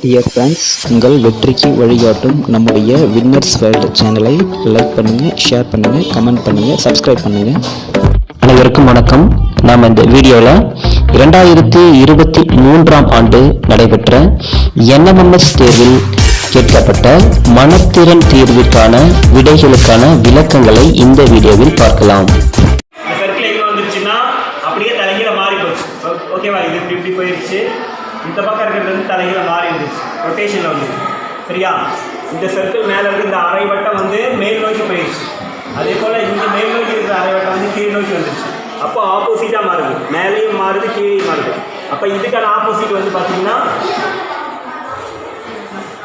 Dear friends, உங்கள் வெற்றிக்கு வழிகாட்டும் நம்முடைய வின்னர்ஸ் வேர்ல்டு சேனலை லைக் பண்ணுங்கள், ஷேர் பண்ணுங்கள், கமெண்ட் பண்ணுங்கள், சப்ஸ்கிரைப் பண்ணுங்கள். அனைவருக்கும் வணக்கம். நாம் இந்த வீடியோவில் 2023ஆம் ஆண்டு நடைபெற்ற NMMS தேர்வில் கேட்கப்பட்ட மனத்திறன் தீர்விற்கான விடைகளுக்கான விளக்கங்களை இந்த வீடியோவில் பார்க்கலாம். அப்படியே தலைகீழ மாறி போச்சு. ஓகேவா? இது இப்படி போயிடுச்சு. இந்த பக்கம் இருக்கிறது வந்து தலைகீழ மாறி இருந்துச்சு, ரொட்டேஷனில் வந்து. சரியா? இந்த சர்க்கிள் மேலே இருக்க இந்த அரை வட்டம் வந்து மேல் நோக்கி போயிடுச்சு. அதே போல் இங்கே மேல் நோக்கி இருக்கிற அரை வட்டம் வந்து கீழ் நோக்கி வந்துடுச்சு. அப்போ ஆப்போசிட்டாக மாறுது, மேலேயும் மாறுது, கீழேயும் மாறுது. அப்போ இதுக்கான ஆப்போசிட் வந்து பார்த்தீங்கன்னா,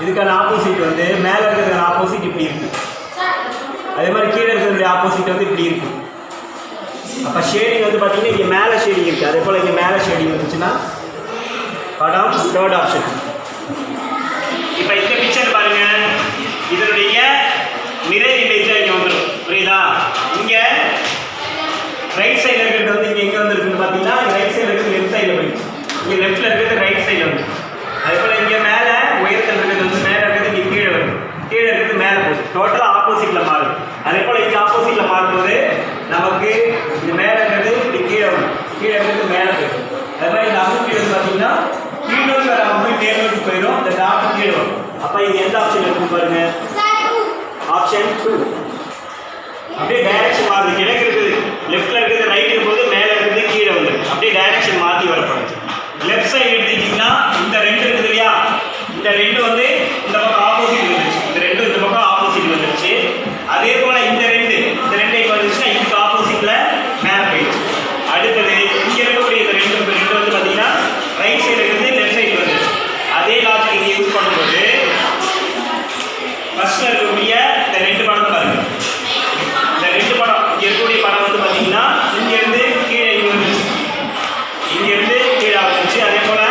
இதுக்கான ஆப்போசிட் வந்து மேலே இருக்கிறதுக்கான ஆப்போசிட் இப்படி இருக்குது. அதே மாதிரி கீழே இருக்கிறதுடைய ஆப்போசிட் வந்து இப்படி இருக்குது. அப்போ ஷேடிங் வந்து பார்த்தீங்கன்னா இங்கே மேலே ஷேடிங் இருக்குது. அதே போல் இங்கே மேலே ஷேடிங் வந்துச்சுன்னா படம் தேர்ட் ஆப்ஷன். இப்போ இந்த பிக்சர் பாருங்கள், இதனுடைய மிரர் இமேஜாக இங்கே வந்துடும். புரியுதா? இங்கே ரைட் சைடில் இருக்கிறது வந்து இங்கே எங்கே வந்துருக்குன்னு பார்த்தீங்கன்னா, ரைட் சைடில் இருக்கிறது லெஃப்ட் சைடில் போயிடுச்சு. இங்கே லெஃப்ட்டில் இருக்கிறது ரைட் சைடில் வந்து. அதே போல் இங்கே மேலே உயரத்தில் இருக்கிறது வந்து மேலே இருக்கிறது இங்கே கீழே வருது, கீழே இருக்கிறது மேலே போகுது. டோட்டலாக ஆப்போசிட்டில் மாறுது. அதே போல் இங்கே ஆப்போசிட்டில் மாறும்போது நமக்கு இந்த மேலே இருக்கிறது இப்படி கீழே வரும், கீழே இருக்கிறது மேலே போயிடும். அதே மாதிரி இந்த அம்பு வந்து பார்த்தீங்கன்னா கீழ் நோக்கி வர அம்பு மேல் நோக்கி போயிடும், இந்த டாட் கீழே வரும். அப்போ இது எந்த ஆப்ஷன் இருக்கும் பாருங்க? ஆப்ஷன் 2. அப்படியே டைரக்ஷன் மாறுது. கிழக்கு இருக்குது லெஃப்ட்டில் இருக்கிறது ரைட் இருக்கும்போது மேலே இருக்கிறது கீழே வந்துடும். அப்படியே டைரக்ஷன் மாற்றி வரப்படுது. லெஃப்ட் சைடு எடுத்துக்கிட்டிங்கன்னா இந்த ரெண்டு இருக்குது இல்லையா, இந்த ரெண்டு வந்து இந்த பக்கம் ஆப்போசிட் வந்துருச்சு, இந்த ரெண்டு இந்த பக்கம் ஆப்போசிட் வந்துருச்சு. அதே போல் இந்த ரெண்டு இப்போ வந்துச்சுன்னா இதுக்கு ஆப்போசிட்டில் மேலே போயிடுச்சு. அடுத்தது இங்கே இருக்கக்கூடிய இந்த ரெண்டு வந்து பார்த்தீங்கன்னா ரைட் சைடு இருந்து லெஃப்ட் சைடு வந்துருச்சு. அதே லாஜிக் இங்கே யூஸ் பண்ணும்போது ஃபர்ஸ்ட்ல இருக்கக்கூடிய இந்த ரெண்டு படம் பாருங்க. இந்த ரெண்டு படம் இங்கே இருக்கக்கூடிய படம் வந்து பார்த்தீங்கன்னா இங்கேருந்து கீழே இங்கே வந்துருச்சு, இங்கேருந்து கீழே வந்துருச்சு. அதே போல்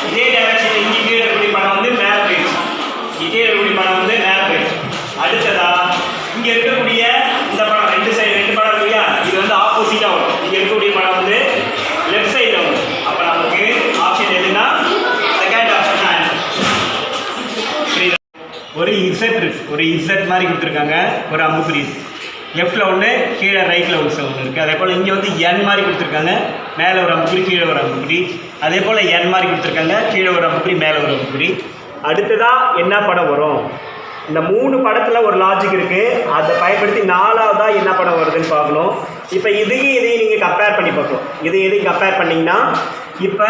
இதே டைரக்ஷன் இங்கே கீழே இருக்கக்கூடிய படம் வந்து மேலே போயிடுச்சு, இங்கே கீழே இருக்கக்கூடிய படம் வந்து மேலே போயிடுச்சு. அடுத்ததா இங்கே இருக்கக்கூடிய இந்த படம் ரெண்டு சைடு ரெண்டு படம் இல்லையா, இது வந்து ஆப்போசிட்டாக வரும். இங்கே இருக்கக்கூடிய படம் வந்து லெஃப்ட் சைடில் வரும். அப்போ நமக்கு ஆப்ஷன் எதுனா செகண்ட் ஆப்ஷன் தான் ஆன்சர். ஒரு இசட் இருக்கு, ஒரு இசட் மாதிரி கொடுத்துருக்காங்க, ஒரு அம்புக்குறி லெஃப்டில் ஒன்று, கீழே ரைட்டில் ஒரு ஒன்று இருக்குது. அதே போல் இங்கே வந்து என் மாதிரி கொடுத்துருக்காங்க, மேலே ஒரு அம்புக்குறி, கீழே ஒரு அம்புக்குறி. அதே போல் என் மாதிரி கொடுத்துருக்காங்க, கீழே ஒரு அம்புக்குறி, மேலே ஒரு அம்புக்குறி. அடுத்ததாக என்ன படம் வரும்? இந்த 3 படத்தில் ஒரு லாஜிக் இருக்குது, அதை பயன்படுத்தி 4வதாக என்ன படம் வருதுன்னு பார்க்கணும். இப்போ இதையும் நீங்கள் கம்பேர் பண்ணி பார்க்கணும். இதையும் கம்பேர் பண்ணிங்கன்னா, இப்போ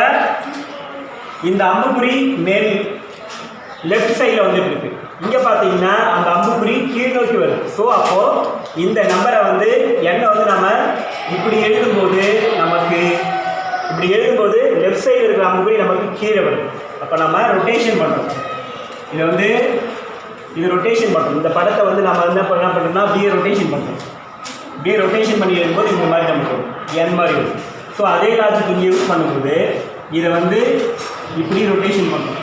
இந்த அம்புக்குறி மேல் லெஃப்ட் சைடில் வந்துட்டு இருக்கு. இங்கே பார்த்தீங்கன்னா அந்த அம்புக்குறி கீழ் நோக்கி வருது. ஸோ அப்போது இந்த நம்பரை வந்து எண்ணை வந்து நம்ம இப்படி எழுதும்போது நமக்கு இப்படி எழுதும்போது லெஃப்ட் சைடு இருக்கிற அம்புக்குறி நமக்கு கீழே வருது. அப்போ நம்ம ரொட்டேஷன் பண்ணுறோம். இதை வந்து இது ரொட்டேஷன் பண்ணுறோம். இந்த படத்தை வந்து நம்ம என்ன பண்ணுறோம்னா அப்படியே ரொட்டேஷன் பண்ணுறோம். அப்படியே ரொட்டேஷன் பண்ணி எழுதும்போது இந்த மாதிரி நமக்கு வரும், என் மாதிரி வரும். ஸோ அதே லாஜிக் இங்கே யூஸ் பண்ணும்போது இதை வந்து இப்படி ரொட்டேஷன் பண்ணுறோம்.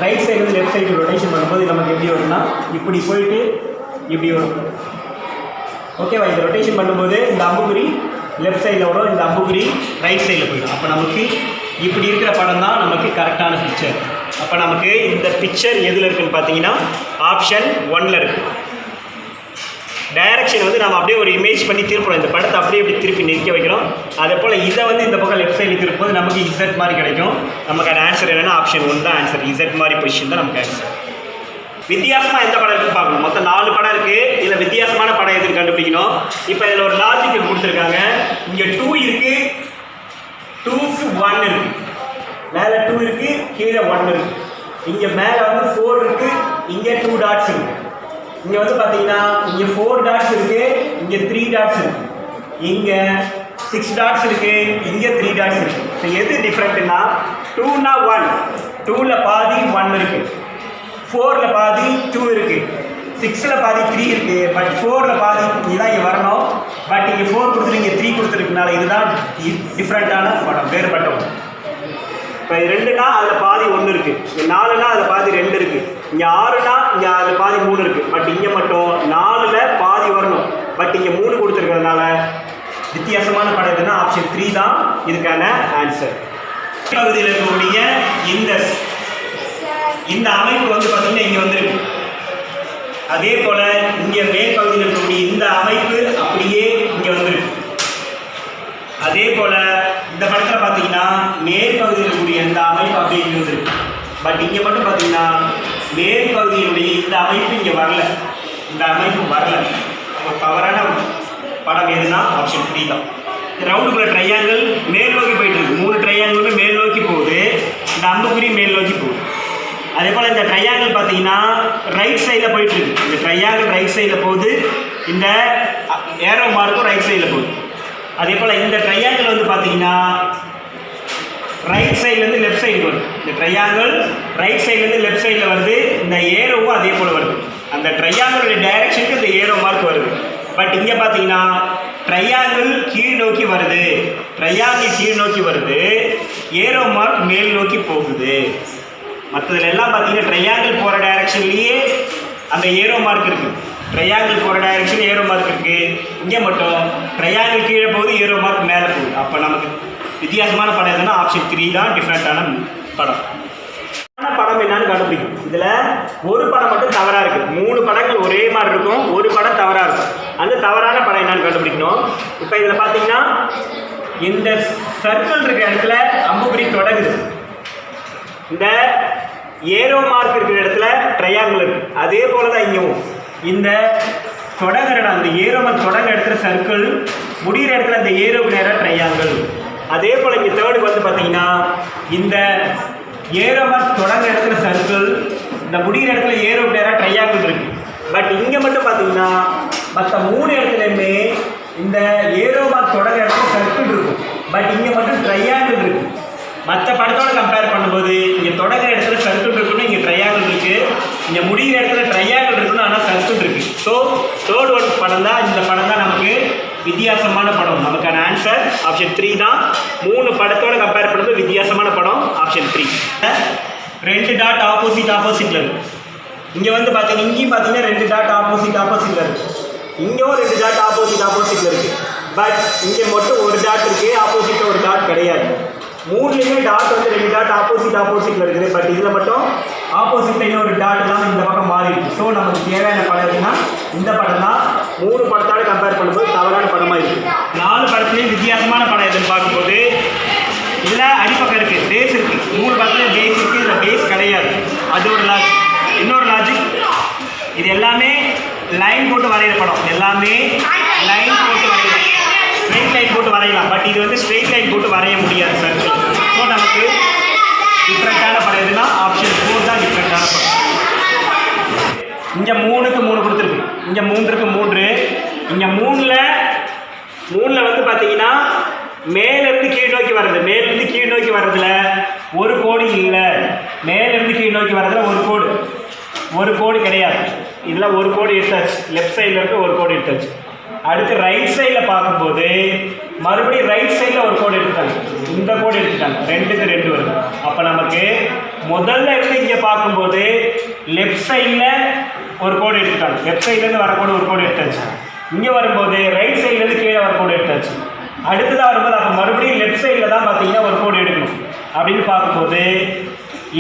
Right side left side rotation பண்ணும்போது நமக்கு எப்படி வரும்னா இப்படி போயிட்டு இப்படி வரும். ஓகேவா? இந்த ரொட்டேஷன் பண்ணும்போது இந்த அம்புக்குறி லெஃப்ட் சைடில் வரும், இந்த அம்புக்குறி ரைட் சைடில் போயிடும். அப்போ நமக்கு இப்படி இருக்கிற படம் தான் நமக்கு கரெக்டான பிக்சர். அப்போ நமக்கு இந்த பிக்சர் எதில் இருக்குதுன்னு பார்த்தீங்கன்னா ஆப்ஷன் 1ல் இருக்குது. டைரக்ஷன் வந்து நம்ம அப்படியே ஒரு இமேஜ் பண்ணி திருப்பணும். இந்த படத்தை அப்படியே இப்படி திருப்பி நிற்க வைக்கிறோம். அதே போல் இதை வந்து இந்த பக்கம் லெஃப்ட் சைடில் திருப்போது நமக்கு இசட் மாதிரி கிடைக்கும். நமக்கான ஆன்சர் என்னென்னா ஆப்ஷன் 1 தான் ஆன்சர். இசட் மாதிரி பொசிஷன் தான் நமக்கு ஆன்சர். வித்தியாசமாக எந்த படம் இருக்குன்னு பார்க்கணும். மொத்தம் 4 படம் இருக்குது. இதில் வித்தியாசமான படம் எதுன்னு கண்டுபிடிக்கணும். இப்போ இதில் ஒரு லாஜிக் கொடுத்துருக்காங்க. இங்கே 2 இருக்குது, 2க்கு 1 இருக்குது, மேலே 2 இருக்குது, கீழே 1 இருக்குது. இங்கே மேலே வந்து 4 இருக்குது, இங்கே 2 டாட்ஸ் இருக்குது. இங்கே வந்து பார்த்தீங்கன்னா இங்கே 4 டாட்ஸ் இருக்குது, இங்கே 3 டாட்ஸ் இருக்குது. இங்கே 6 டாட்ஸ் இருக்குது, இங்கே 3 டாட்ஸ் இருக்குது. ஸோ எது டிஃப்ரெண்ட்னா 2னா 1, 2ல் பாதி 1 இருக்குது, 4ல் பாதி 2 இருக்குது, 6ல் பாதி 3 இருக்குது. பட் 4ல் பாதி இதுதான் இங்கே வரணும். பட் இங்கே 4 கொடுத்துட்டு இங்கே 3 கொடுத்துருக்குனால இதுதான் டிஃப்ரெண்ட்டான படம், வேறுபட்ட ஒன்று. இப்போ 2னா அதில் பாதி 1 இருக்குது, இங்கே 4னா அதில் பாதி 2 இருக்குது, இங்கே 6னா இங்கே அதில் பாதி 3 இருக்குது. பட் இங்கே மட்டும் 4ல் பாதி வரணும், பட் இங்கே 3 கொடுத்துருக்கிறதுனால வித்தியாசமான படம் எதுனா ஆப்ஷன் 3 தான் இதுக்கான ஆன்சர். பகுதியில் இருக்கக்கூடிய இந்த இந்த அமைப்பு வந்து பார்த்தீங்கன்னா இங்கே வந்துருக்கு. அதே போல் இங்கே மேல் பகுதியில் இருக்கக்கூடிய இந்த அமைப்பு அப்படியே இங்கே வந்துருக்கு. அதே போல் இந்த படத்தில் பார்த்தீங்கன்னா மேல் பகுதியில் இருக்கக்கூடிய இந்த அமைப்பு அப்படியே இங்கே வந்துருக்கு. பட் இங்கே மட்டும் பார்த்தீங்கன்னா மேல் பகுதியினுடைய இந்த அமைப்பு இங்கே வரல, இந்த அமைப்பு வரல. ஒரு தவறான படம் எதுனா ஆப்ஷன் 3 தான். ரவுண்டுக்குள்ள ட்ரையாங்கிள் மேல் நோக்கி போயிட்டு இருக்கு. 3 ட்ரையாங்கிளுமே மேல் நோக்கி போகுது, இந்த அம்புக்குறி மேல் நோக்கி போகுது. அதே போல் இந்த ட்ரையாங்கிள் பார்த்தீங்கன்னா ரைட் சைடில் போயிட்டு இருக்கு. இந்த ட்ரையாங்கிள் ரைட் சைடில் போகுது, இந்த ஏரோ மார்க்கும் ரைட் சைடில் போகுது. அதே போல் இந்த ட்ரையாங்கிள் வந்து பார்த்தீங்கன்னா ரைட் சைட்லேருந்து லெஃப்ட் சைடு வருது. இந்த ட்ரையாங்கிள் ரைட் சைட்லேருந்து லெஃப்ட் சைடில் வருது, இந்த ஏரோவும் அதே போல் வருது. அந்த ட்ரையாங்கிளுடைய டைரக்ஷனுக்கு இந்த ஏரோ மார்க் வருது. பட் இங்கே பார்த்தீங்கன்னா ட்ரையாங்கிள் கீழ் நோக்கி வருது, ட்ரையாங்கிள் கீழ் நோக்கி வருது, ஏரோ மார்க் மேல் நோக்கி போகுது. மற்றதுல எல்லாம் பார்த்தீங்கன்னா ட்ரையாங்கிள் போகிற டைரக்ஷன்லேயே அந்த ஏரோ மார்க் இருக்குது. ட்ரையாங்கிள் போகிற டைரக்ஷன் ஏரோ மார்க் இருக்குது. இங்கே மட்டும் ட்ரையாங்கிள் கீழே போகுது, ஏரோ மார்க் மேலே போகுது. அப்போ நமக்கு வித்தியாசமான படம் எதுனா ஆப்ஷன் 3 தான் டிஃப்ரெண்ட்டான படம். படம் என்னன்னு கண்டுபிடிக்கும். இதில் ஒரு படம் மட்டும் தவறாக இருக்குது. 3 படங்கள் ஒரே மாதிரி இருக்கும், ஒரு படம் தவறாக இருக்கும். அந்த தவறான படம் என்னன்னு கண்டுபிடிக்கணும். இப்போ இதில் பார்த்தீங்கன்னா இந்த சர்க்கிள் இருக்கிற இடத்துல அம்புக்குறி தொடங்குது, இந்த ஏரோ மார்க் இருக்கிற இடத்துல ட்ரையாங்கிள் இருக்குது. அதே போல தான் இங்கேயும் இந்த தொடங்குற இடம், அந்த ஏரோ மார்க் தொடங்குற இடத்துல சர்க்கிள், முடிகிற இடத்துல அந்த ஏரோவுக்கு நேராக ட்ரையாங்கிள். அதே போல் இங்கே தேர்டுக்கு வந்து பார்த்தீங்கன்னா இந்த ஏரோ மார்க் தொடங்குற இடத்துல சர்க்கிள், இந்த முடிகிற இடத்துல ஏரோவுக்கு நேராக ட்ரையாங்கிள் இருக்குது. பட் இங்கே மட்டும் பார்த்தீங்கன்னா மற்ற 3 இடத்துலையுமே இந்த ஏரோ மார்க் தொடங்குற இடத்துல சர்க்கிள் இருக்கும், பட் இங்கே மட்டும் ட்ரையாங்கிள் இருக்குது. மற்ற படத்தோடு கம்பேர் பண்ணும்போது இங்கே தொடங்குற இடத்துல சர்க்கிள் இருக்குன்னு, இங்கே ட்ரையாங்கிள் இருக்குது, இங்கே முடிகிற இடத்துல ட்ரையாங்கிள் இருக்குன்னு, ஆனால் சர்க்கிள் இருக்குது. ஸோ தேர்ட் ஒன் படம் தான், இந்த படம் தான் நமக்கு வித்தியாசமான படம். நமக்கான ஆன்சர் ஆப்ஷன் 3 தான். 3 படத்தோடு கம்பேர் பண்ணும்போது வித்தியாசமான படம் ஆப்ஷன் 3. 2 டாட் ஆப்போசிட்டில் இருக்குது. இங்கே வந்து பார்த்தீங்கன்னா இங்கேயும் பார்த்தீங்கன்னா 2 டாட் ஆப்போசிட்டில் இருக்குது. இங்கேயும் 2 டாட் ஆப்போசிட்டில் இருக்குது. பட் இங்கே மட்டும் ஒரு டாட் இருக்குது, ஆப்போசிட்டில் ஒரு டாட் கிடையாது. 3லேயுமே டாட் வந்து 2 டாட் ஆப்போசிட்டில் இருக்குது. பட் இதில் மட்டும் ஆப்போசிட்டில் இன்னொரு டாட் இல்லாமல் இந்த பக்கம் மாறி இருக்குது. ஸோ நமக்கு தேவையான படம் எதுனா இந்த படம் தான். 3 படத்தோட கம்பேர் பண்ணும்போது தவறான படமாக இருக்குது. 4 படத்துலேயும் வித்தியாசமான படம் எதுன்னு பார்க்கும்போது இதில் அடிப்பக்கம் இருக்குது, பேஸ் இருக்குது. 3 படத்துலேயும் பேஸ் இருக்குது, இதில் பேஸ் கிடையாது. அது ஒரு லாஜிக். இன்னொரு லாஜிக், இது எல்லாமே லைன் போட்டு வரைகிற படம், எல்லாமே லைன் போட்டு வரையலாம், ஸ்ட்ரெயிட் லைன் போட்டு வரையலாம். பட் இது வந்து ஸ்ட்ரெயிட் லைன் போட்டு வரைய முடியாது சர்க்கிள். ஸோ நமக்கு டிஃப்ரெண்ட்டான படம் எதுனா ஆப்ஷன் 4 தான் டிஃப்ரெண்ட்டான படம். இங்கே 3க்கு 3 கொடுத்துருக்கு, இங்கே 3க்கு 3. இங்கே 3ல் வந்து பார்த்தீங்கன்னா மேலேருந்து கீழ் நோக்கி வர்றது, மேலேருந்து கீழ் நோக்கி வர்றதுல ஒரு கோடு இல்லை, மேலேருந்து கீழ் நோக்கி வர்றதுல ஒரு கோடு கிடையாது. இதில் ஒரு கோடு எடுத்தாச்சு, லெஃப்ட் சைடில் இருக்க ஒரு கோடு எடுத்தாச்சு. அடுத்து ரைட் சைடில் பார்க்கும்போது மறுபடியும் ரைட் சைடில் ஒரு கோடு எடுத்துட்டாங்க, இந்த கோடு எடுத்துட்டாங்க, 2க்கு 2 வருது. அப்போ நமக்கு முதல்ல இருந்து இங்கே பார்க்கும்போது லெஃப்ட் சைடில் ஒரு கோடு எடுத்துட்டாங்க, லெஃப்ட் சைட்லேருந்து வர கோடு ஒரு கோடு எடுத்தாச்சு. இங்கே வரும்போது ரைட் சைட்லேருந்து கீழே வர கோடு எடுத்தாச்சு. அடுத்ததாக வரும்போது அப்போ மறுபடியும் லெஃப்ட் சைடில் தான் பார்த்தீங்கன்னா ஒரு கோடு எடுக்கணும். அப்படின்னு பார்க்கும்போது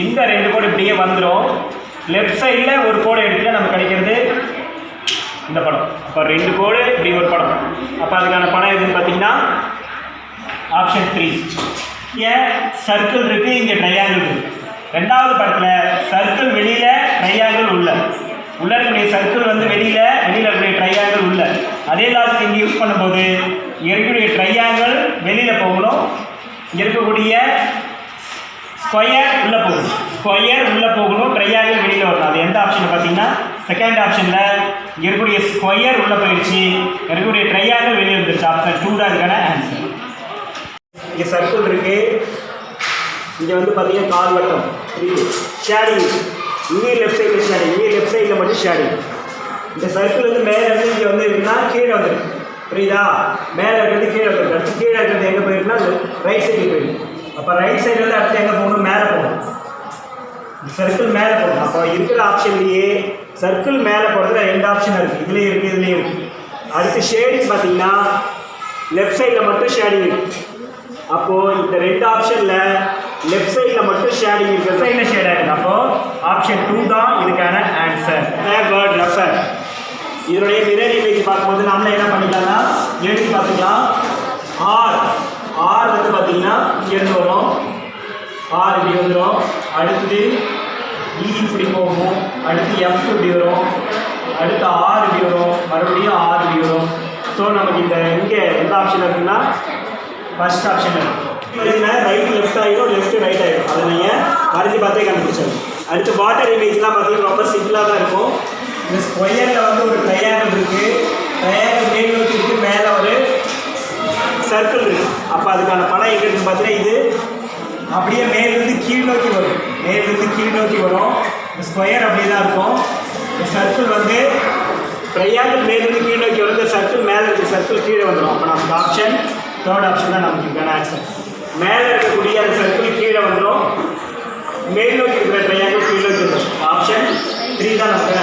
இந்த 2 கோடு இப்படியே வந்துடும். லெஃப்ட் சைடில் ஒரு கோடு எடுத்துகிட்டு நமக்கு கிடைக்கிறது இந்த படம். அப்போ 2 கோடு இப்படி ஒரு படம். அப்போ அதுக்கான படம் எதுன்னு பார்த்தீங்கன்னா ஆப்ஷன் 3. இங்கே சர்க்கிள் இருக்குது, இங்கே ட்ரையாங்கிள் இருக்குது. 2வது படத்தில் சர்க்கிள் வெளியில், ட்ரையாங்கிள் உள்ள இருக்கக்கூடிய சர்க்கிள் வந்து வெளியில் இருக்கக்கூடிய ட்ரையாங்கிள் உள்ள. அதே லாஜிக் இங்கே யூஸ் பண்ணும்போது இங்கே இருக்கக்கூடிய ட்ரையாங்கிள் வெளியில் போகணும், இங்கே இருக்கக்கூடிய ஸ்கொயர் உள்ளே போகணும், ட்ரையாங்கிள் வெளியில் வரணும். அது எந்த ஆப்ஷன் பார்த்தீங்கன்னா செகண்ட் ஆப்ஷனில் இங்கே இருக்கக்கூடிய ஸ்கொயர் உள்ளே போயிடுச்சு, இருக்கக்கூடிய ட்ரையாங்கிள் வெளியே வந்துருச்சு. ஆப்ஷன் 2 தான் இதுக்கான ஆன்சர். இங்கே சர்க்கிள் இருக்குது, இங்கே வந்து பார்த்தீங்கன்னா கால்வட்டம், ஷேடிங், இங்கேயும் லெஃப்ட் சைடில் ஷேடிங், இங்கேயும் லெஃப்ட் சைடில் மட்டும் ஷேடிங். இந்த சர்க்கிள் வந்து மேலே இருந்து இங்கே வந்து இருக்குன்னா கீழே வந்துருக்கு, புரியுதா? மேலே இருக்கிறது கீழே வந்துருக்கு, அடுத்து கீழே இருக்கிறது எங்கே போயிருக்குன்னா ரைட் சைடு போயிருக்கு. அப்போ ரைட் சைட்லேருந்து அடுத்து எங்கே போகணும்? மேலே போகணும், சர்க்கிள் மேலே போகணும். அப்போ இருக்கிற ஆப்ஷன்லேயே சர்க்கிள் மேலே போகிறதுல 2 ஆப்ஷன் இருக்குது, இதுலேயும் இருக்குது, இதுலேயும் இருக்குது. அடுத்து ஷேடிங் பார்த்தீங்கன்னா லெஃப்ட் சைடில் மட்டும் ஷேடிங் இருக்குது. அப்போது இந்த 2 ஆப்ஷனில் லெஃப்ட் சைடில் மட்டும் ஷேடிங் இருக்குது, சைடில் ஷேட் ஆகிடுது. அப்போது ஆப்ஷன் ஆப்ஷன் 2 தான் இதுக்கான ஆன்சர். Word refer. இதனுடைய மிரர் இமேஜ் பார்க்கும்போது நம்மள என்ன பண்ணிக்கலாம்னா எழுதி பார்த்துக்கலாம். ஆர் வந்து பார்த்தீங்கன்னா இங்கேருந்து வரும், ஆர் இப்படி வந்துடும், அடுத்தது இ இப்படி போகும், அடுத்து எஃப் இப்படி வரும், அடுத்து ஆர் இப்படி வரும், மறுபடியும் ஆர் இப்படி வரும். ஸோ நமக்கு இந்த இங்கே எந்த ஆப்ஷன் இருக்குன்னா ஃபர்ஸ்ட் ஆப்ஷன் இருக்கும். இதுனா ரைட் லெஃப்ட் ஆகிடும், லெஃப்ட் ரைட் ஆகிடும். அதை நீங்கள் வரைஞ்சி பார்த்தே கண்டுபிடிச்சிடும். அடுத்து வாட்டர் இமேஜ்லாம் பார்த்தீங்கன்னா ரொம்ப சிம்பிளாக தான் இருக்கும். இந்த ஸ்கொயரில் வந்து ஒரு ட்ரையாங்கிள் இருக்குது, ட்ரையாங்கிள் மேல் நோக்கி இருக்குது, மேலே ஒரு சர்க்கிள் இருக்குது. அப்போ அதுக்கான படம் எங்கே இருக்குன்னு பார்த்தீங்கன்னா இது அப்படியே மேலேருந்து கீழ் நோக்கி வரும், மேலேருந்து கீழ் நோக்கி வரும். இந்த ஸ்கொயர் அப்படியே தான் இருக்கும். இந்த சர்க்கிள் வந்து ட்ரையாங்கிள் மேலேருந்து கீழ் நோக்கி வரும், இந்த சர்க்கிள் மேலே இருக்க சர்க்கிள் கீழே வந்துடும். அப்போ நமக்கு ஆப்ஷன் தேர்ட் ஆப்ஷன் தான் நமக்கு இதுக்கான ஆன்சர். மேலே இருக்கக்கூடிய அந்த சர்க்கிள் கீழே வந்துடும், மேல் நோக்கி இருக்கிற ட்ரையாங்கிள் கீழ் நோக்கி வந்துடும். ஆப்ஷன் 3 தான் நமக்கு